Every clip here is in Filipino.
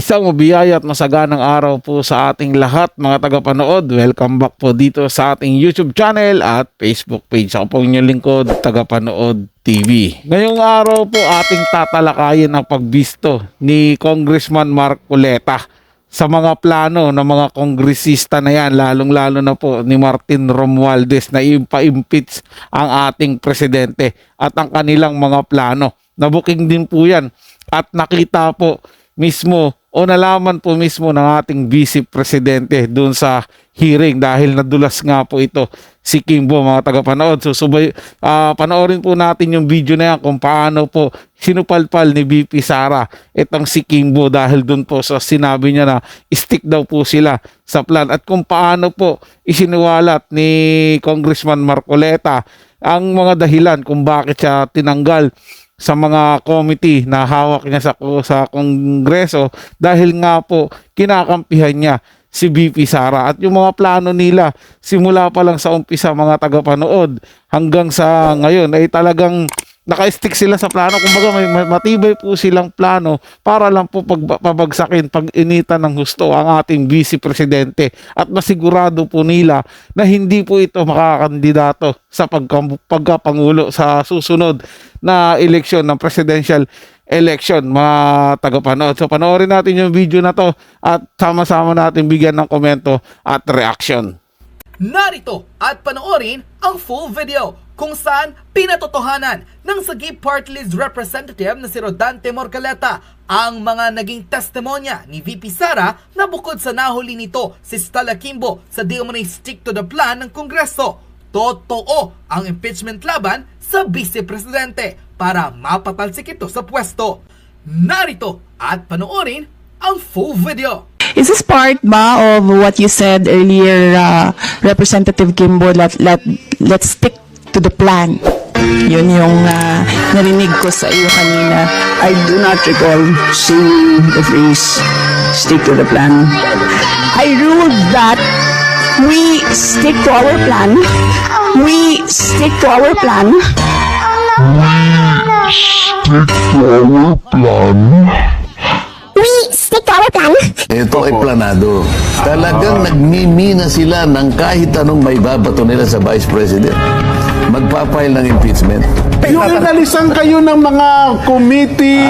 Isang mabiyaya at masaganang araw po sa ating lahat mga tagapanood. Welcome back po dito sa ating YouTube channel at Facebook page. Ako po inyong lingkod, Tagapanood TV. Ngayong araw po ating tatalakayin ang pagbisto ni Congressman Marcoleta sa mga plano ng mga kongresista na yan, lalong-lalo na po ni Martin Romualdez na impa-impeach ang ating presidente at ang kanilang mga plano. Nabuking din po yan at nakita po mismo o nalaman po mismo ng ating Vice Presidente doon sa hearing dahil nadulas nga po ito si Kimbo mga tagapanood. So panoorin po natin yung video na yan kung paano po sinupalpal ni VP Sara itong si Kimbo dahil doon po sa sinabi niya na stick daw po sila sa plan at kung paano po isiniwalat ni Congressman Marcoleta ang mga dahilan kung bakit siya tinanggal sa mga committee na hawak niya sa Kongreso dahil nga po kinakampihan niya si VP Sara at yung mga plano nila simula pa lang sa umpisa mga tagapanood hanggang sa ngayon ay talagang naka-stick sila sa plano. Kumbaga may matibay po silang plano para lang po pabagsakin, pag-initan ng husto ang ating Vice Presidente at masigurado po nila na hindi po ito makakandidato sa pagkapangulo sa susunod na eleksyon ng presidential election mga tagapanood. So panoorin natin yung video na to at sama-sama natin bigyan ng komento at reaction. Narito at panoorin ang full video kung saan pinatotohanan ng Sagip Party List Representative na si Rodante Marcoleta ang mga naging testimonya ni VP Sara na bukod sa nahuli nito si Stella Kimbo sa di umunay stick to the plan ng Kongreso, totoo ang impeachment laban sa Vice Presidente para mapatalsik ito sa pwesto. Narito at panoorin ang full video. Is this part ba of what you said earlier, Representative Kimbo, let's stick to the plan? Yun yung narinig ko sa iyo kanina. I do not recall seeing the phrase stick to the plan. I ruled that we stick to our plan. We stick to our plan. We stick to our plan. Ito ay planado. Talagang nagmimina sila ng kahit anong may babato nila sa Vice President. Magpapile ng impeachment. Yung inalisan kayo ng mga committee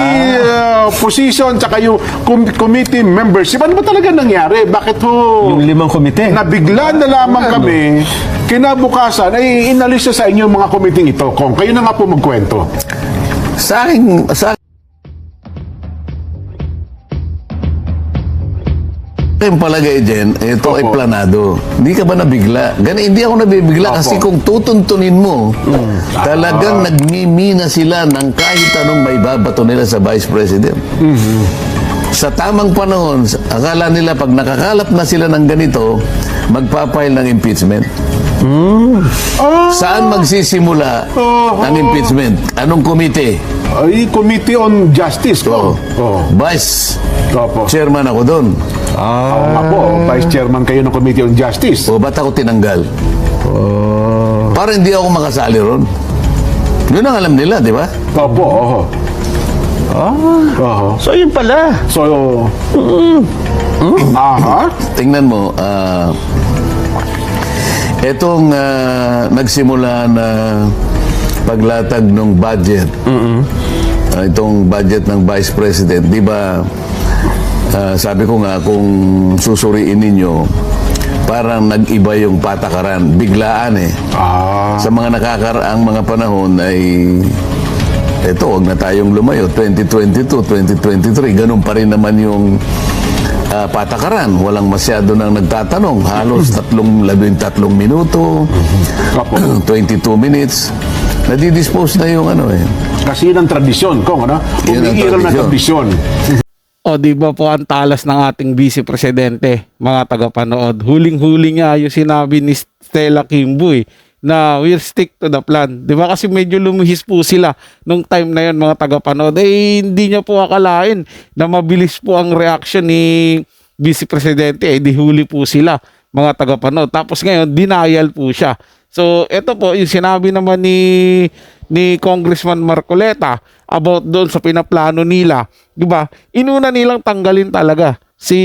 position tsaka yung committee membership, ano ba talaga nangyari? Bakit ho? Yung 5 komite. Nabigla na lamang kami, kinabukasan, ay inalis sa inyo mga committee ito. Kung kayo na nga po magkwento. Sa akin palagay dyan, ito ay planado. Hindi ka ba nabigla? Hindi ako nabibigla kasi kung tutuntunin mo, talagang nagmimina sila ng kahit anong may babato nila sa Vice President. Sa tamang panahon, akala nila pag nakakalap na sila ng ganito, magpapile ng impeachment. Saan magsisimula ang impeachment? Anong komite? Ay, Committee on Justice ko. Vice Opo. Chairman ako doon. Ako, Vice Chairman kayo ng Committee on Justice. O ba't ako tinanggal? Para hindi ako makasali ron. Yun ang alam nila, di ba? Opo, oho. So yun pala. So, Tingnan mo, etong nagsimula na paglatag ng budget, itong budget ng Vice President, di ba, sabi ko nga, kung susuriin ninyo, parang nag-iba yung patakaran, biglaan Sa mga nakakaraang mga panahon ay, eto, wag na tayong lumayo, 2022, 2023, ganun pa rin naman yung patakaran. Walang masyado nang nagtatanong. Halos 13 minuto, 22 minutes. Nadidispose na yung kasi yun ang tradisyon, Kong, ano? Yun ang Umiiral na tradisyon. tradisyon. O di ba po ang talas ng ating Vice Presidente mga tagapanood. Huling-huli nga yung sinabi ni Stella Kimbo na we'll stick to the plan. Di ba kasi medyo lumihis po sila nung time na yun mga tagapanood. Hindi niya po akalain na mabilis po ang reaction ni Vice Presidente. Di huli po sila mga tagapanood. Tapos ngayon, denial po siya. So, ito po, yung sinabi naman ni Congressman Marcoleta about doon sa pinaplano nila 'di ba? Inuna nilang tanggalin talaga si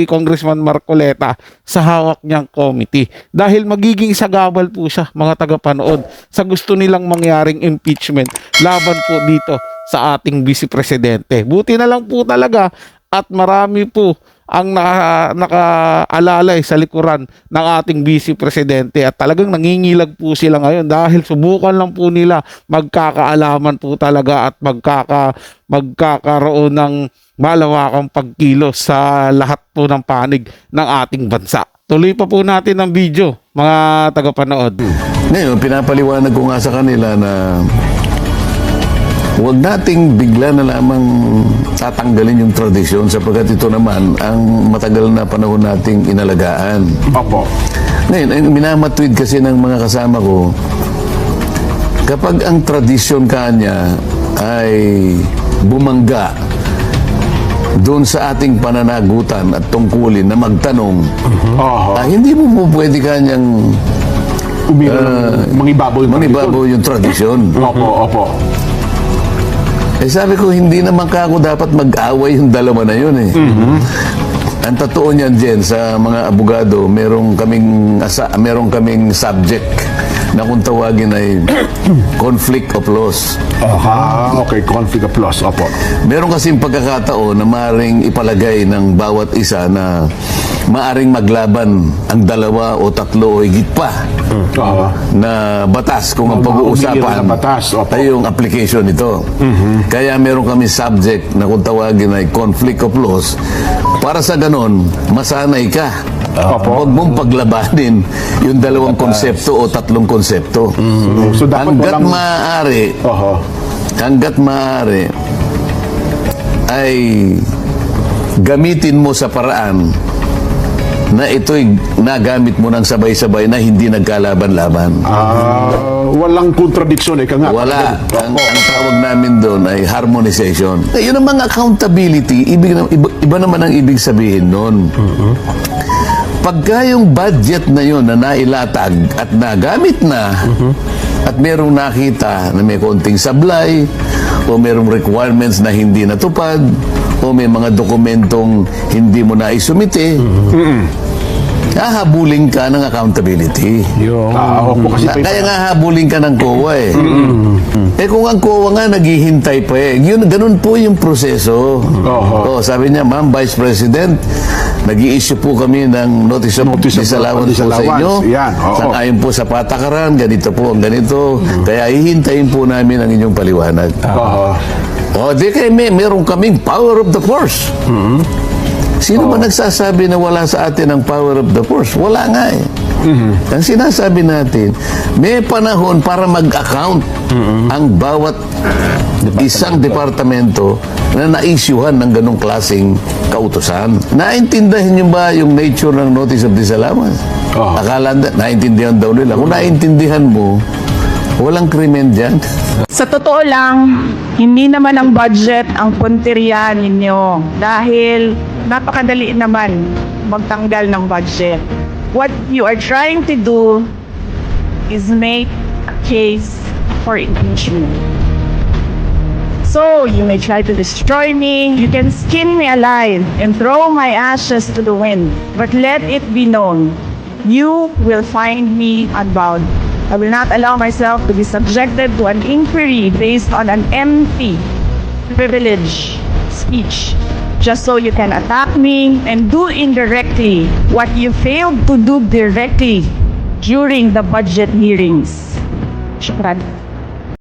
Congressman Marcoleta sa hawak niyang committee dahil magiging sagabal po siya, mga tagapanood, sa gusto nilang mangyaring impeachment laban po dito sa ating Vice Presidente. Buti na lang po talaga at marami po ang nakaalalay sa likuran ng ating Vice Presidente at talagang nangingilag po sila ngayon dahil subukan lang po nila magkakaalaman po talaga at magkakaroon ng malawakang pagkilos sa lahat po ng panig ng ating bansa. Tuloy pa po natin ang video, mga tagapanood. Ngayon, pinapaliwanag ko nga sa kanila na huwag nating bigla na lamang tatanggalin yung tradisyon sapagkat ito naman ang matagal na panahon nating inalagaan. Opo. Ngayon, ang minamatwid kasi ng mga kasama ko, kapag ang tradisyon kanya ay bumangga doon sa ating pananagutan at tungkulin na magtanong, hindi mo po pwede kanyang Mangibabaw yung tradisyon. Opo. Eh sabi ko, hindi naman ka ako dapat mag-away yung dalawa na yun eh. Ang totoo niyan, Jen, sa mga abogado, merong kaming subject na kung tawagin ay conflict of laws. Okay, conflict of laws. Opo. Meron kasing pagkakataon na maaaring ipalagay ng bawat isa na maaring maglaban ang dalawa o tatlo o higit pa na batas kung ang pag-uusapan na batas. Opo. ay yung application nito. Kaya meron kami subject na kung tawagin ay conflict of laws. Para sa ganon, masanay ka. Opo. Huwag mong paglabanin yung dalawang konsepto o tatlong konsepto. So dapat hanggat maaari ay gamitin mo sa paraan na ito'y nagamit mo ng sabay-sabay na hindi nagkalaban-laban. Walang kontradiksyon, ika nga. Wala. Ang tawag namin doon ay harmonization. Yun ang mga accountability, iba naman ang ibig sabihin noon. Pagka yung budget na yun na nailatag at nagamit na, at merong nakita na may konting sablay, o merong requirements na hindi natupad, o may mga dokumentong hindi mo na isumite, hahabulin ka ng accountability. Kaya nga habulin ka ng COA eh. Eh kung ang COA nga naghihintay pa eh. Ganun po yung proseso. Sabi niya, Ma'am Vice President, nag-i-issue po kami ng notice of disallowance po sa inyo. Sang-ayon po sa patakaran, ganito po ang ganito. Kaya hihintayin po namin ang inyong paliwanag. Di kayo meron kaming power of the force. Sino ba nagsasabi na wala sa atin ang power of the force? Wala nga eh. Ang sinasabi natin, may panahon para mag-account ang bawat isang departamento na na-issuehan ng ganong klaseng kautusan. Naintindihan niyo ba yung nature ng notice of disallowance? Akala naintindihan daw nila. Kung naintindihan mo, walang krimen dyan. Sa totoo lang, hindi naman ang budget ang punteriya ninyo dahil napakadali naman magtanggal ng budget. What you are trying to do is make a case for impeachment. So, you may try to destroy me, you can skin me alive and throw my ashes to the wind, but let it be known, you will find me unbound. I will not allow myself to be subjected to an inquiry based on an empty privilege speech, just so you can attack me and do indirectly what you failed to do directly during the budget hearings. Shukran.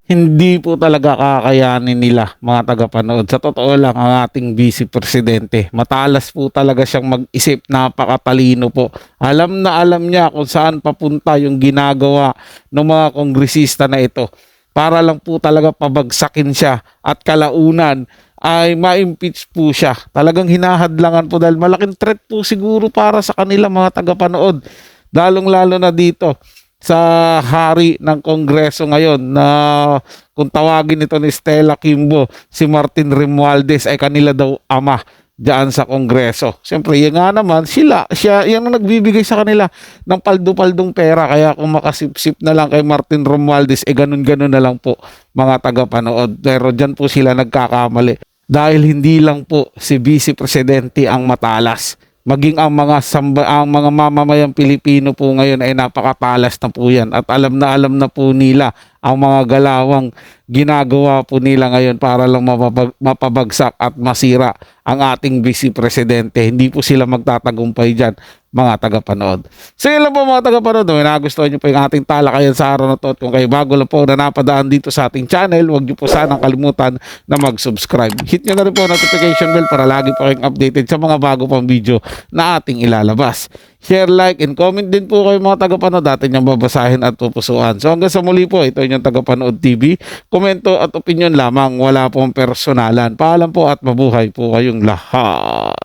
Hindi po talaga kakayanin nila, mga tagapanood. Sa totoo lang, ang ating Vice Presidente, matalas po talaga siyang mag-isip, napakatalino po. Alam na alam niya kung saan papunta yung ginagawa ng mga kongresista na ito para lang po talaga pabagsakin siya at kalaunan ay ma-impeach po siya. Talagang hinahadlangan po dahil malaking threat po siguro para sa kanila, mga tagapanood. Lalong-lalo na dito sa hari ng Kongreso ngayon na kung tawagin ito ni Stella Kimbo, si Martin Romualdez ay kanila daw ama diyan sa Kongreso. Siyempre, yan nga naman, siya yan ang nagbibigay sa kanila ng paldo-paldong pera. Kaya kung makasipsip na lang kay Martin Romualdez, ganun-ganun na lang po, mga tagapanood. Pero dyan po sila nagkakamali. dahil hindi lang po si Vice Presidente ang matalas. Maging ang mga mamamayang Pilipino po ngayon ay napakatalas na po yan at alam na po nila ang mga galawang ginagawa po nila ngayon para lang mapabagsak at masira ang ating Vice Presidente. Hindi po sila magtatagumpay dyan, mga tagapanood. So yun lang po mga tagapanood. Kung nagustuhan nyo po yung ating talakayan sa araw na to at kung kayo bago lang po na napadaan dito sa ating channel, huwag nyo po sanang kalimutan na mag-subscribe. Hit nyo na rin po notification bell para lagi po kayong updated sa mga bago pang video na ating ilalabas. Share, like, and comment din po kayo mga tagapanood. Atin yung babasahin at pupusuan. So hanggang sa muli po, ito yung Tagapanood TV. Komento at opinion lamang, wala pong personalan. Paalam po at mabuhay po kayong lahat.